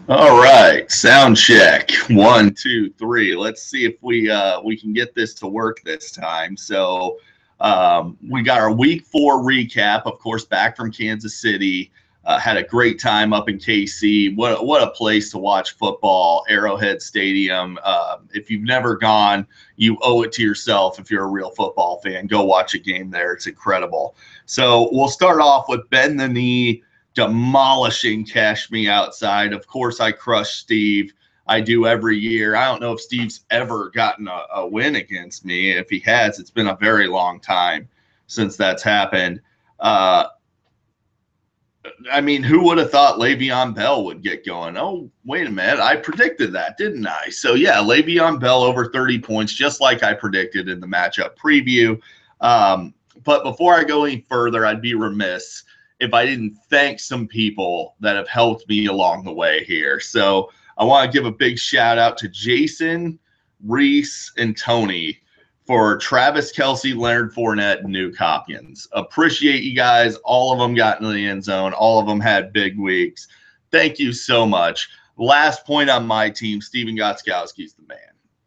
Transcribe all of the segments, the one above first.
All right, sound check. One, two, three. Let's see if we can get this to work this time. So we got our week 4 recap, of course, back from Kansas City. Had a great time up in KC. What a place to watch football, Arrowhead Stadium. If you've never gone, you owe it to yourself. If you're a real football fan, go watch a game there. It's incredible. So we'll start off with Bend the Knee demolishing Cash Me Outside. Of course, I crush Steve. I do every year. I don't know if Steve's ever gotten a win against me. If he has, it's been a very long time since that's happened. I mean, who would have thought Le'Veon Bell would get going? Oh, wait a minute. I predicted that, didn't I? So, yeah, Le'Veon Bell over 30 points, just like I predicted in the matchup preview. But before I go any further, I'd be remiss if I didn't thank some people that have helped me along the way here. So I want to give a big shout out to Jason, Reese, and Tony for Travis Kelce, Leonard Fournette, and Nuke Hopkins. Appreciate you guys. All of them got in the end zone. All of them had big weeks. Thank you so much. Last point on my team, Steven Gostkowski's the man.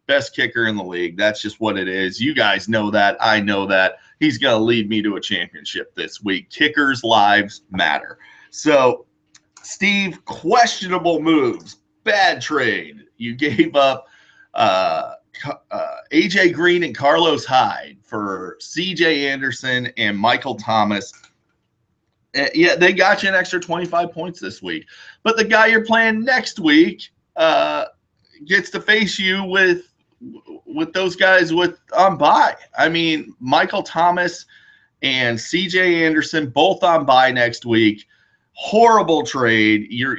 Best kicker in the league. That's just what it is. You guys know that. I know that. He's going to lead me to a championship this week. Kickers' lives matter. So, Steve, questionable moves. Bad trade. You gave up A.J. Green and Carlos Hyde for C.J. Anderson and Michael Thomas. Yeah, they got you an extra 25 points this week. But the guy you're playing next week gets to face you with those guys on bye. I mean, Michael Thomas and C.J. Anderson both on bye next week. Horrible trade. You're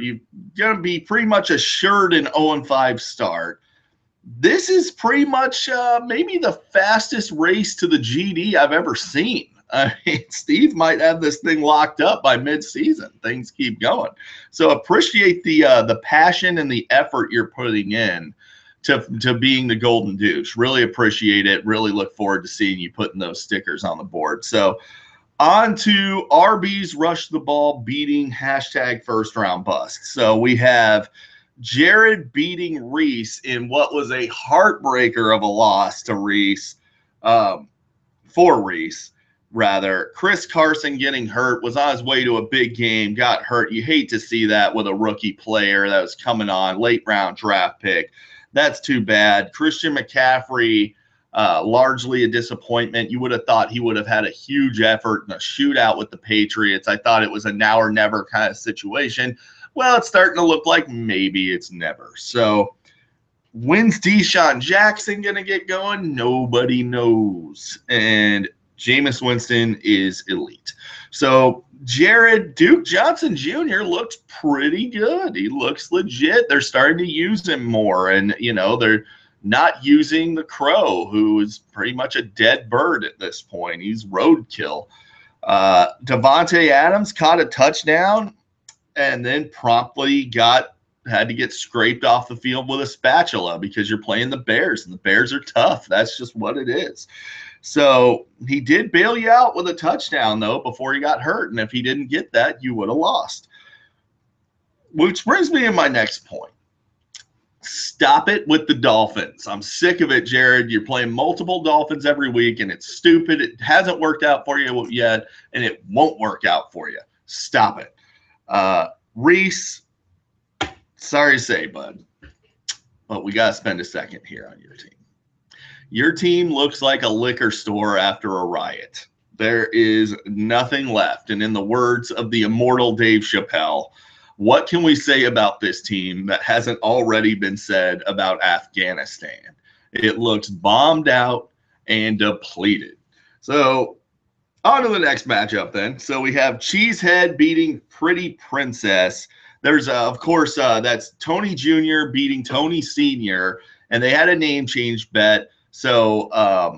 going to be pretty much assured an 0-5 start. This is pretty much maybe the fastest race to the GD I've ever seen. I mean, Steve might have this thing locked up by midseason. Things keep going. So appreciate the passion and the effort you're putting in to being the Golden Douche. Really appreciate it. Really look forward to seeing you putting those stickers on the board. So on to RB's Rush the Ball beating hashtag first round bust. So we have Jared beating Reese in what was a heartbreaker of a loss to Reese, for Reese, rather. Chris Carson getting hurt, was on his way to a big game, got hurt. You hate to see that with a rookie player that was coming on, late round draft pick. That's too bad. Christian McCaffrey, largely a disappointment. You would have thought he would have had a huge effort in a shootout with the Patriots. I thought it was a now or never kind of situation. Well, it's starting to look like maybe it's never. So when's Deshaun Jackson going to get going? Nobody knows. And Jameis Winston is elite. So Jared Duke Johnson Jr. looks pretty good. He looks legit. They're starting to use him more. And, you know, they're not using the Crow, who is pretty much a dead bird at this point. He's roadkill. Devontae Adams caught a touchdown and then promptly had to get scraped off the field with a spatula because you're playing the Bears, and the Bears are tough. That's just what it is. So he did bail you out with a touchdown, though, before he got hurt. And if he didn't get that, you would have lost. Which brings me to my next point. Stop it with the Dolphins. I'm sick of it, Jared. You're playing multiple Dolphins every week, and it's stupid. It hasn't worked out for you yet, and it won't work out for you. Stop it. Reese, sorry to say, bud, but we got to spend a second here on your team. Your team looks like a liquor store after a riot. There is nothing left. And in the words of the immortal Dave Chappelle, what can we say about this team that hasn't already been said about Afghanistan? It looks bombed out and depleted. So on to the next matchup then. So we have Cheesehead beating Pretty Princess. There's, of course, that's Tony Jr. beating Tony Sr., and they had a name change bet. So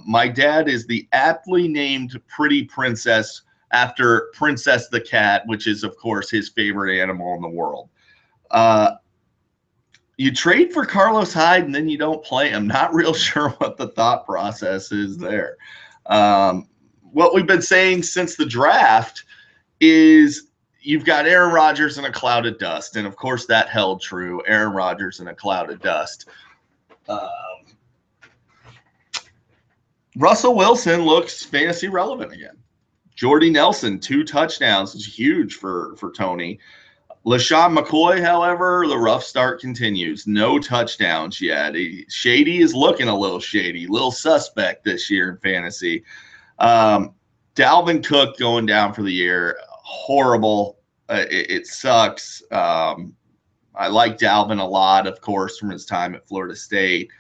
my dad is the aptly named Pretty Princess after Princess the cat, which is, of course, his favorite animal in the world. You trade for Carlos Hyde and then you don't play him. Not real sure what the thought process is there. What we've been saying since the draft is you've got Aaron Rodgers in a cloud of dust, and of course that held true. Aaron Rodgers in a cloud of dust. Russell Wilson looks fantasy relevant again. Jordy Nelson, 2 touchdowns, is huge for Tony. LaShawn McCoy, however, the rough start continues. No touchdowns yet. Shady is looking a little shady, little suspect this year in fantasy. Dalvin Cook going down for the year. Horrible. It sucks. I like Dalvin a lot, of course, from his time at Florida State.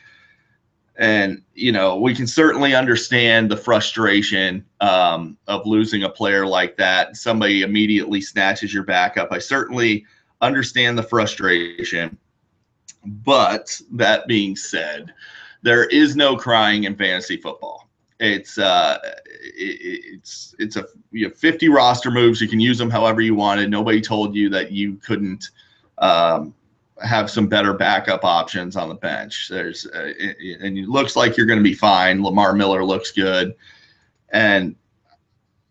And, we can certainly understand the frustration of losing a player like that. Somebody immediately snatches your backup. I certainly understand the frustration. But that being said, there is no crying in fantasy football. It's a 50 roster moves. You can use them however you wanted. Nobody told you that you couldn't have some better backup options on the bench. And it looks like you're going to be fine. Lamar Miller looks good. And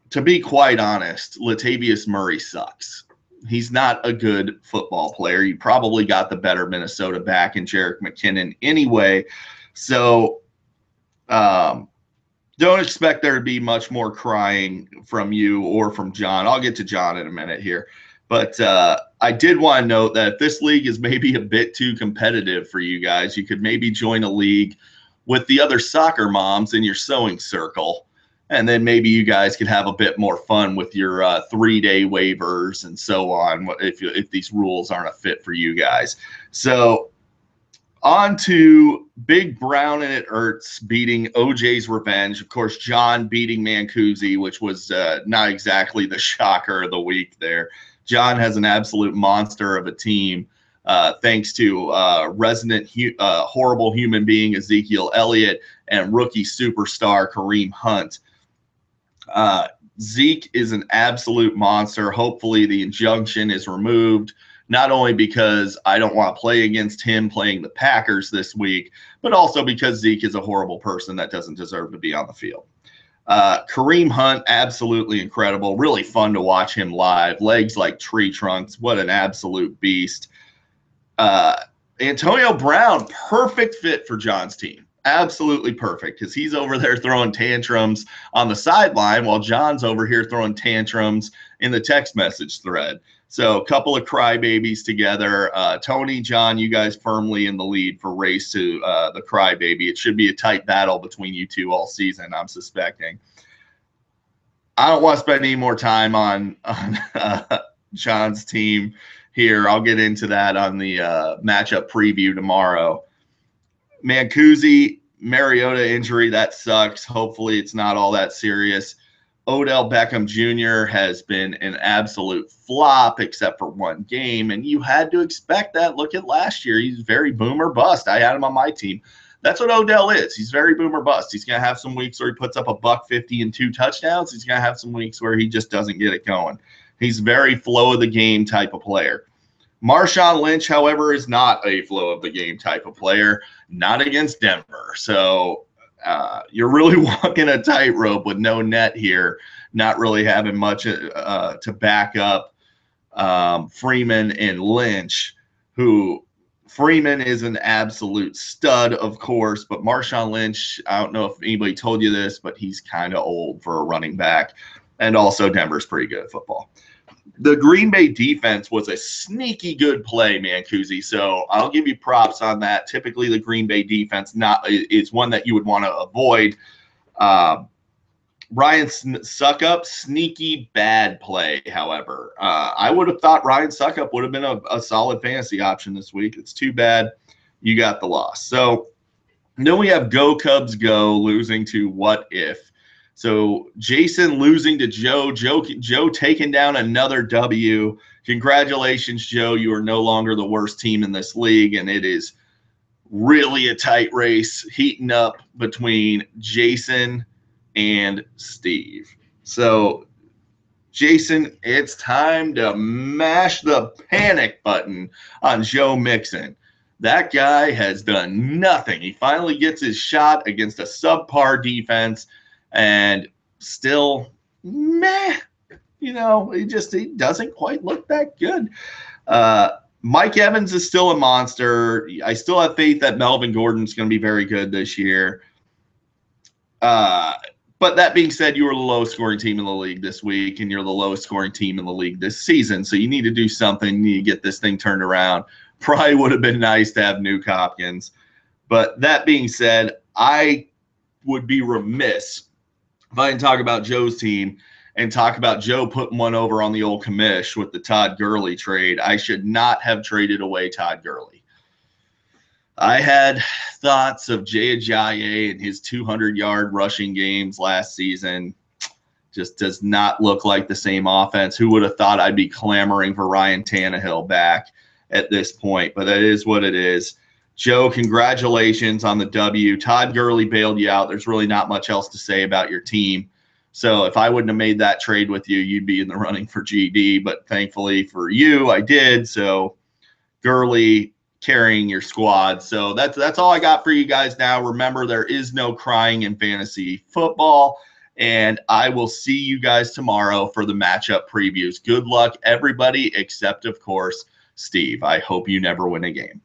to be quite honest, Latavius Murray sucks. He's not a good football player. You probably got the better Minnesota back in Jerick McKinnon anyway. So don't expect there to be much more crying from you or from John. I'll get to John in a minute here. But I did want to note that if this league is maybe a bit too competitive for you guys, you could maybe join a league with the other soccer moms in your sewing circle. And then maybe you guys could have a bit more fun with your 3-day waivers and so on if these rules aren't a fit for you guys. So on to Big Brown and It Hurts beating OJ's Revenge. Of course, John beating Mancusi, which was not exactly the shocker of the week there. John has an absolute monster of a team thanks to resident horrible human being Ezekiel Elliott and rookie superstar Kareem Hunt. Zeke is an absolute monster. Hopefully the injunction is removed, not only because I don't want to play against him playing the Packers this week, but also because Zeke is a horrible person that doesn't deserve to be on the field. Kareem Hunt, absolutely incredible. Really fun to watch him live. Legs like tree trunks. What an absolute beast. Antonio Brown, perfect fit for John's team. Absolutely perfect, because he's over there throwing tantrums on the sideline while John's over here throwing tantrums in the text message thread. So a couple of crybabies together. Tony, John, you guys firmly in the lead for race to the crybaby. It should be a tight battle between you two all season, I'm suspecting. I don't want to spend any more time on John's team here. I'll get into that on the matchup preview tomorrow. Mancusi, Mariota injury, that sucks. Hopefully it's not all that serious. Odell Beckham Jr. has been an absolute flop except for one game, and you had to expect that. Look at last year. He's very boom or bust. I had him on my team. That's what Odell is. He's very boom or bust. He's going to have some weeks where he puts up $150 and 2 touchdowns. He's going to have some weeks where he just doesn't get it going. He's very flow of the game type of player. Marshawn Lynch, however, is not a flow of the game type of player, not against Denver. So you're really walking a tightrope with no net here, not really having much to back up Freeman and Lynch, who Freeman is an absolute stud, of course, but Marshawn Lynch, I don't know if anybody told you this, but he's kind of old for a running back. And also Denver's pretty good at football. The Green Bay defense was a sneaky good play, Mancusi. So I'll give you props on that. Typically, the Green Bay defense is one that you would want to avoid. Ryan Suckup, sneaky bad play, however. I would have thought Ryan Suckup would have been a solid fantasy option this week. It's too bad you got the loss. So then we have Go Cubs Go losing to What If. So Jason losing to Joe. Joe taking down another W. Congratulations, Joe. You are no longer the worst team in this league, and it is really a tight race heating up between Jason and Steve. So, Jason, it's time to mash the panic button on Joe Mixon. That guy has done nothing. He finally gets his shot against a subpar defense, and still, meh. he doesn't quite look that good. Mike Evans is still a monster. I still have faith that Melvin Gordon's going to be very good this year. But that being said, you were the lowest scoring team in the league this week, and you're the lowest scoring team in the league this season. So you need to do something. You need to get this thing turned around. Probably would have been nice to have Nuke Hopkins. But that being said, I would be remiss if I didn't talk about Joe's team and talk about Joe putting one over on the old commish with the Todd Gurley trade. I should not have traded away Todd Gurley. I had thoughts of Jay Ajayi and his 200-yard rushing games last season. Just does not look like the same offense. Who would have thought I'd be clamoring for Ryan Tannehill back at this point? But that is what it is. Joe, congratulations on the W. Todd Gurley bailed you out. There's really not much else to say about your team. So if I wouldn't have made that trade with you, you'd be in the running for GD. But thankfully for you, I did. So Gurley carrying your squad. So that's all I got for you guys now. Remember, there is no crying in fantasy football. And I will see you guys tomorrow for the matchup previews. Good luck, everybody, except, of course, Steve. I hope you never win a game.